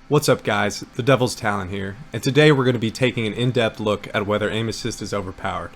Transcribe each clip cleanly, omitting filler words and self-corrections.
What's up, guys? The Devil's Talon here, and today we're going to be taking an in-depth look at whether aim assist is overpowered.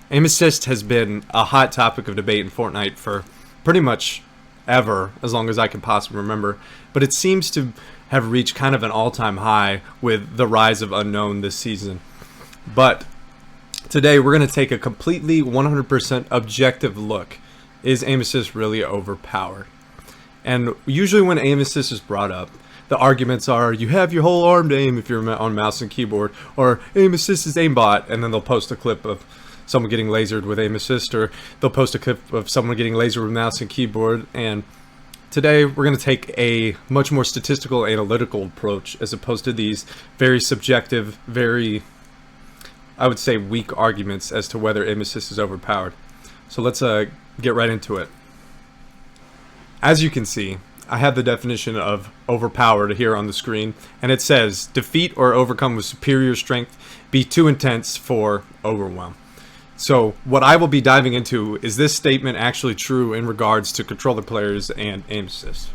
Aim assist has been a hot topic of debate in Fortnite for pretty much ever, as long as I can possibly remember, but it seems to have reached kind of an all-time high with the rise of Unknown this season. But today we're going to take a completely 100% objective look. Is aim assist really overpowered? And usually when aim assist is brought up, the arguments are, you have your whole arm to aim if you're on mouse and keyboard, or aim assist is aimbot, and then they'll post a clip of someone getting lasered with aim assist, or they'll post a clip of someone getting lasered with mouse and keyboard. And today we're going to take a much more statistical, analytical approach as opposed to these very subjective, very, I would say, weak arguments as to whether aim assist is overpowered. So let's get right into it. As you can see, I have the definition of overpowered here on the screen, and it says defeat or overcome with superior strength, be too intense for overwhelm. So what I will be diving into is this statement actually true in regards to controller players and aim assist.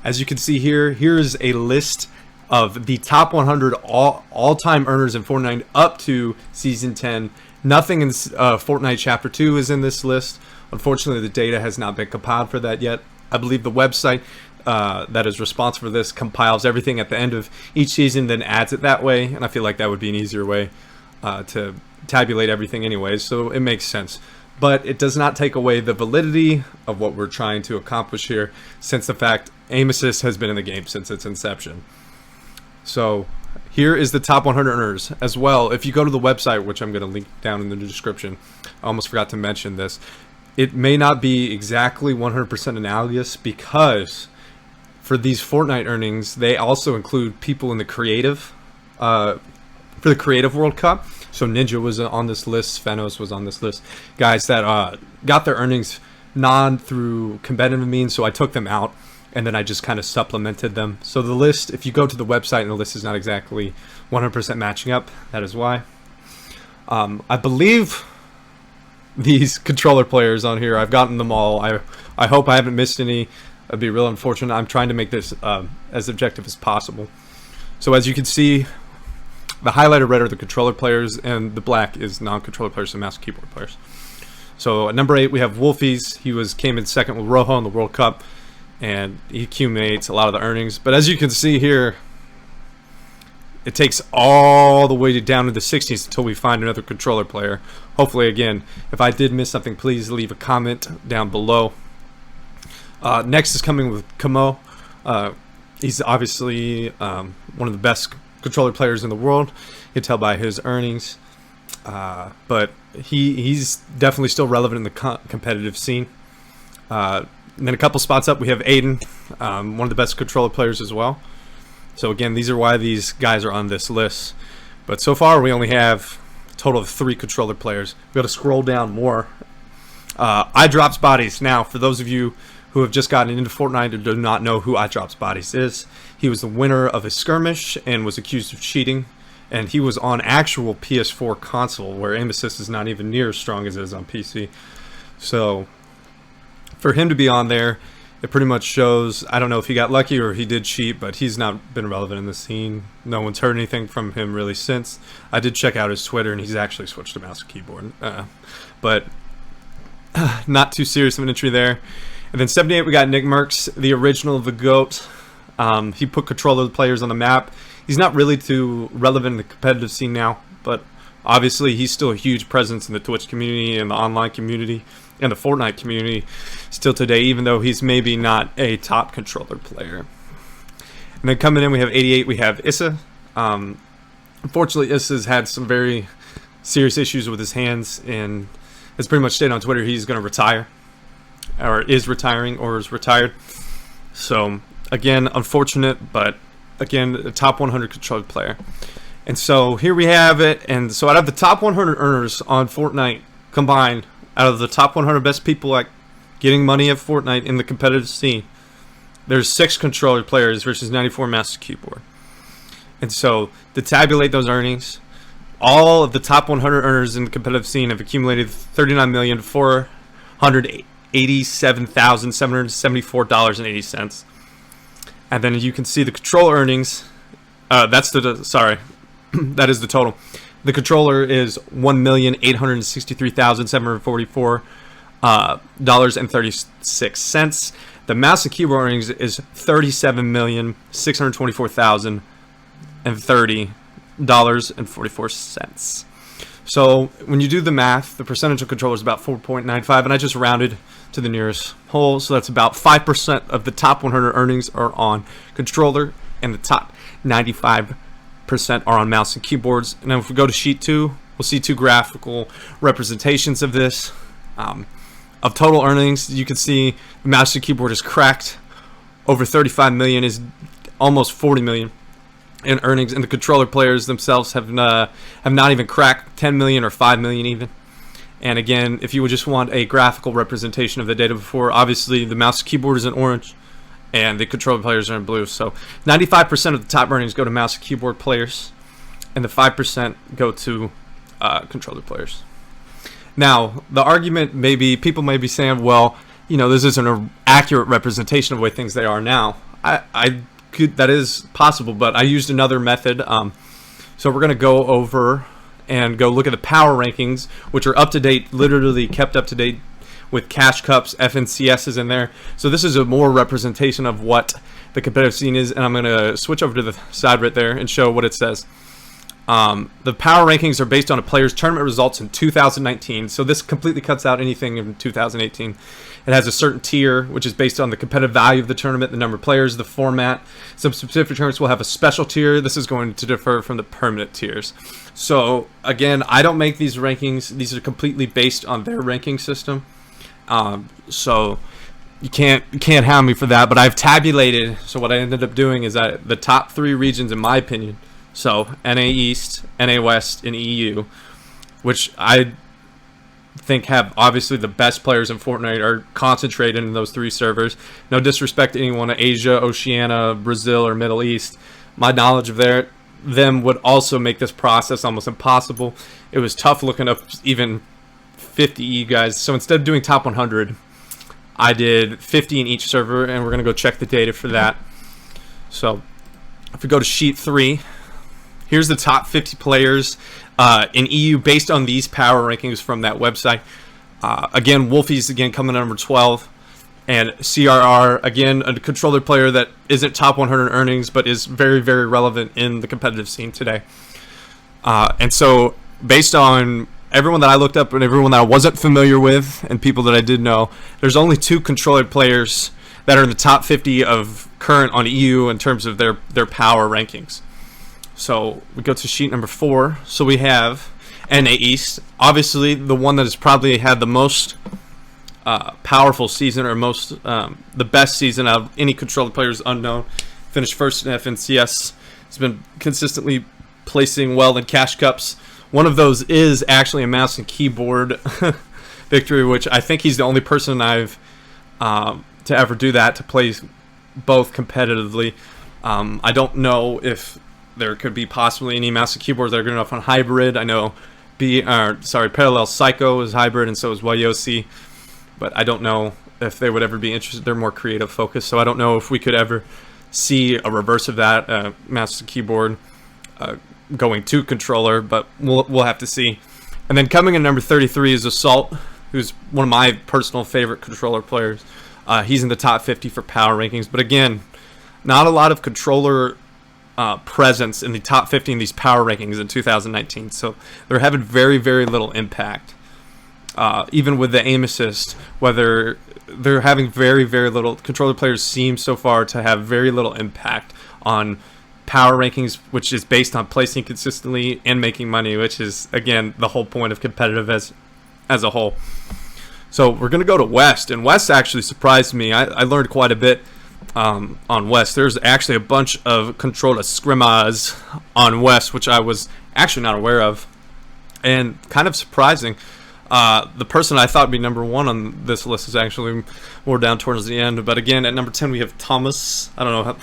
As you can see here, here's a list of the top 100 all-time earners in Fortnite up to Season 10. Nothing in Fortnite Chapter 2 is in this list. Unfortunately, the data has not been compiled for that yet. I believe the website that is responsible for this compiles everything at the end of each season, then adds it that way, and I feel like that would be an easier way to tabulate everything anyways, so it makes sense. But it does not take away the validity of what we're trying to accomplish here, since the fact aim assist has been in the game since its inception. So here is the top 100 earners as well. If you go to the website, which I'm going to link down in the description, I almost forgot to mention this. It may not be exactly 100% analogous because for these Fortnite earnings, they also include people in the creative, for the creative World Cup. So Ninja was on this list, Fenos was on this list, guys that got their earnings through competitive means, so I took them out and then I just kind of supplemented them. So the list, if you go to the website and the list is not exactly 100% matching up, that is why. I believe these controller players on here, I've gotten them all. I hope I haven't missed any. It'd be real unfortunate. I'm trying to make this as objective as possible. So as you can see, the highlighted red are the controller players, and the black is non-controller players and mouse and keyboard players. So at number 8 we have Wolfies. He came in second with Rojo in the World Cup, and he accumulates a lot of the earnings. But as you can see here, it takes all the way down to the 60s until we find another controller player. Hopefully, again, if I did miss something, please leave a comment down below. Next is coming with Kamo. He's obviously one of the best controller players in the world. You can tell by his earnings. But he's definitely still relevant in the competitive scene. And then a couple spots up, we have Aiden, one of the best controller players as well. So again, these are why these guys are on this list. But so far, we only have a total of 3 controller players. We got to scroll down more. iDrops Bodies. Now, for those of you who have just gotten into Fortnite and do not know who iDrops Bodies is, he was the winner of a skirmish and was accused of cheating. And he was on actual PS4 console, where aim assist is not even near as strong as it is on PC. So for him to be on there, it pretty much shows, I don't know if he got lucky or he did cheat, but he's not been relevant in the scene. No one's heard anything from him really since. I did check out his Twitter, and he's actually switched to mouse and keyboard. But not too serious of an entry there. And then 78, we got Nick Merckx, the original of the GOAT. He put controller players on the map. He's not really too relevant in the competitive scene now, but obviously he's still a huge presence in the Twitch community and the online community and the Fortnite community still today, even though he's maybe not a top controller player. And then coming in, we have 88, we have Issa. Unfortunately, Issa's had some very serious issues with his hands, and has pretty much stated on Twitter he's going to retire, or is retiring, or is retired. So again, unfortunate, but again, a top 100 controller player. And so here we have it. And so out of the top 100 earners on Fortnite combined, out of the top 100 best people at getting money at Fortnite in the competitive scene, there's 6 controller players versus 94 mouse and keyboard. And so to tabulate those earnings, all of the top 100 earners in the competitive scene have accumulated $39,487,774.80. And then you can see the controller earnings. That's the sorry, that is the total. The controller is $1,863,744 dollars and 36 cents. The mouse and keyboard earnings is $37,624,030.44. So when you do the math, the percentage of controller is about 4.95, and I just rounded to the nearest whole. So that's about 5% of the top 100 earnings are on controller, and the top 95% are on mouse and keyboards. And then if we go to sheet 2, we'll see 2 graphical representations of this. Of total earnings, you can see the mouse and keyboard is cracked over 35 million, is almost 40 million in earnings, and the controller players themselves have not even cracked 10 million or 5 million even. And again, if you would just want a graphical representation of the data before, obviously the mouse and keyboard is in orange and the controller players are in blue. So 95% of the top earnings go to mouse and keyboard players, and the 5% go to controller players. Now, the argument people may be saying, well, this isn't an accurate representation of the way things they are now. That is possible, but I used another method. So we're going to go over and go look at the power rankings, which are up to date, literally kept up to date with cash cups, FNCSs in there. So this is a more representation of what the competitive scene is, and I'm going to switch over to the side right there and show what it says. The power rankings are based on a player's tournament results in 2019, so this completely cuts out anything in 2018. It has a certain tier, which is based on the competitive value of the tournament, the number of players, the format. Some specific tournaments will have a special tier. This is going to differ from the permanent tiers. So again, I don't make these rankings. These are completely based on their ranking system. So you can't have me for that, but I've tabulated. So what I ended up doing is that the top 3 regions, in my opinion, so NA East, NA West, and EU, which I think have obviously the best players in Fortnite, are concentrated in those 3 servers. No disrespect to anyone in Asia, Oceania, Brazil, or Middle East. My knowledge of them would also make this process almost impossible. It was tough looking up even 50 EU guys. So instead of doing top 100, I did 50 in each server, and we're going to go check the data for that. So if we go to sheet 3, here's the top 50 players in EU based on these power rankings from that website. Again, Wolfie's coming in at number 12, and CRR, again, a controller player that isn't top 100 earnings, but is very, very relevant in the competitive scene today. And so based on everyone that I looked up and everyone that I wasn't familiar with and people that I did know, there's only 2 controller players that are in the top 50 of current on EU in terms of their power rankings. So we go to sheet number 4. So we have NA East, obviously the one that has probably had the most powerful season, or the best season out of any controller players unknown. Finished first in FNCS. Has been consistently placing well in cash cups. One of those is actually a mouse and keyboard victory, which I think he's the only person I've to ever do that, to play both competitively. I don't know if there could be possibly any mouse and keyboards that are good enough on hybrid. I know Parallel Psycho is hybrid, and so is Wayosi, but I don't know if they would ever be interested. They're more creative focused, so I don't know if we could ever see a reverse of that, mouse and keyboard going to controller, but we'll have to see. And then coming in number 33 is Assault, who's one of my personal favorite controller players. He's in the top 50 for power rankings, but again, not a lot of controller presence in the top 50 in these power rankings in 2019, so they're having very, very little impact. Even with the aim assist, whether they're having very, very little, controller players seem so far to have very little impact on power rankings, which is based on placing consistently and making money, which is, again, the whole point of competitive as a whole. So we're going to go to West, and West actually surprised me. I learned quite a bit on West. There's actually a bunch of controller scrimmage on West, which I was actually not aware of, and kind of surprising. The person I thought would be number 1 on this list is actually more down towards the end. But again, at number 10 we have Thomas. I don't know,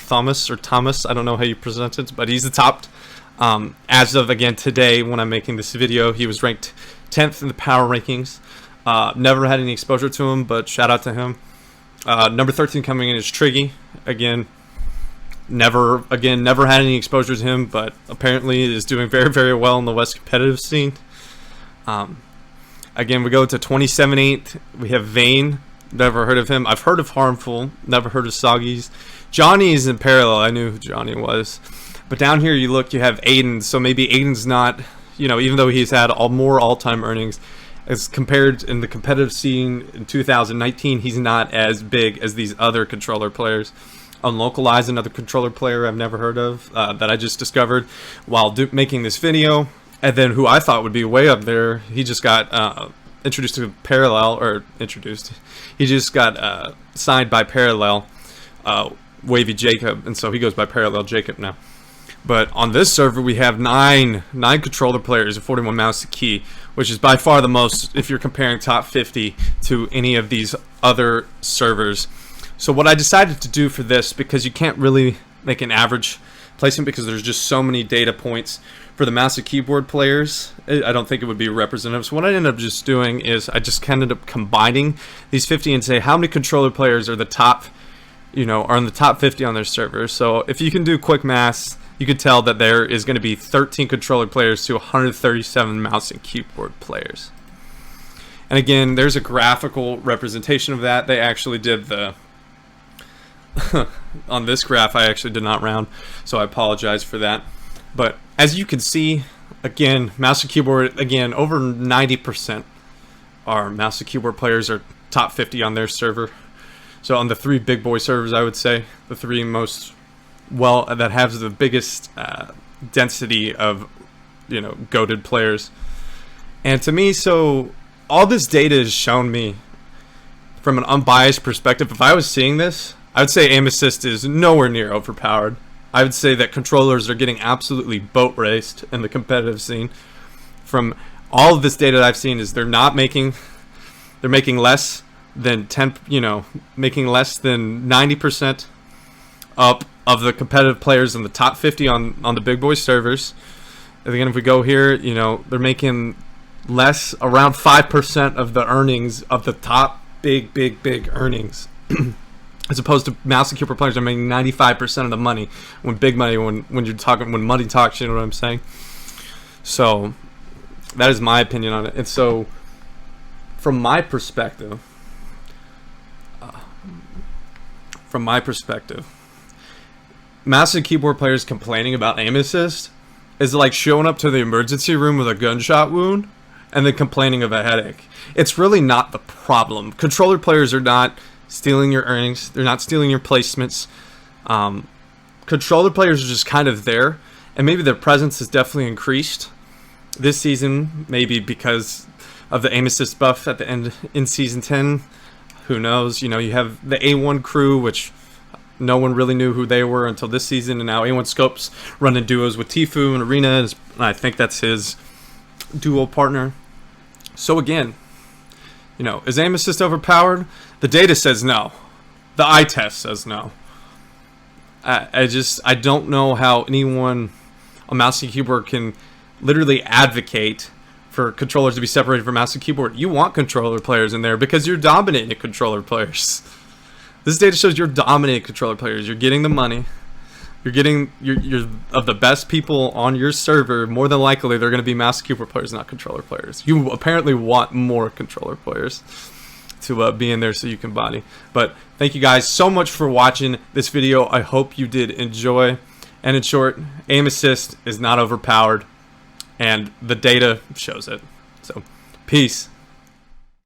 Thomas. I don't know how you present it, but he's the top. As of, again, today when I'm making this video, he was ranked 10th in the power rankings. Never had any exposure to him, but shout out to him. Number 13 coming in is Triggy. Again, Never had any exposure to him, but apparently is doing very, very well in the West competitive scene. Again, we go to 27-8. We have Vayne. Never heard of him. I've heard of Harmful. Never heard of Soggies. Johnny is in parallel. I knew who Johnny was. But down here, you look, you have Aiden. So maybe Aiden's not, even though he's had more all-time earnings, as compared in the competitive scene in 2019, he's not as big as these other controller players. Unlocalized, another controller player I've never heard of, that I just discovered while making this video. And then who I thought would be way up there, he just got introduced to Parallel, he just got signed by Parallel, Wavy Jacob, and so he goes by Parallel Jacob now. But on this server, we have nine controller players and 41 mouse to key, which is by far the most if you're comparing top 50 to any of these other servers. So what I decided to do for this, because you can't really make an average placement because there's just so many data points for the mouse and keyboard players, I don't think it would be representative. So what I ended up just doing is I just ended up combining these 50 and say how many controller players are the top, are in the top 50 on their server. So if you can do quick math, you could tell that there is going to be 13 controller players to 137 mouse and keyboard players. And again, there's a graphical representation of that. They actually did the on this graph, I actually did not round, so I apologize for that. But as you can see, again, mouse and keyboard, again, over 90% are mouse and keyboard players are top 50 on their server. So on the three big boy servers, I would say, the three most, that have the biggest density of, goated players. And to me, so all this data has shown me from an unbiased perspective, if I was seeing this, I would say aim assist is nowhere near overpowered. I would say that controllers are getting absolutely boat raced in the competitive scene. From all of this data that I've seen, is they're making less than making less than 90% up of the competitive players in the top 50 on the big boy servers. And again, if we go here, they're making less, around 5% of the earnings of the top big earnings. As opposed to mouse and keyboard players are making 95% of the money when when money talks, you know what I'm saying? So that is my opinion on it. And so from my perspective, mouse and keyboard players complaining about aim assist is like showing up to the emergency room with a gunshot wound and then complaining of a headache. It's really not the problem. Controller players are not stealing your earnings. They're not stealing your placements. Controller players are just kind of there, and maybe their presence has definitely increased this season, maybe because of the aim assist buff at the end in season 10. Who knows? You have the A1 crew, which no one really knew who they were until this season, and now A1 Scopes running duos with Tifu and Arena, and I think that's his duo partner. So again, is aim assist overpowered? The data says no. The eye test says no. I don't know how anyone on mouse and keyboard can literally advocate for controllers to be separated from mouse and keyboard. You want controller players in there because you're dominating controller players. This data shows you're dominating controller players. You're getting the money. You're of the best people on your server. More than likely, they're going to be mouse and keyboard players, not controller players. You apparently want more controller players to be in there so you can body. But thank you guys so much for watching this video. I hope you did enjoy. And in short, aim assist is not overpowered, and the data shows it. So, peace.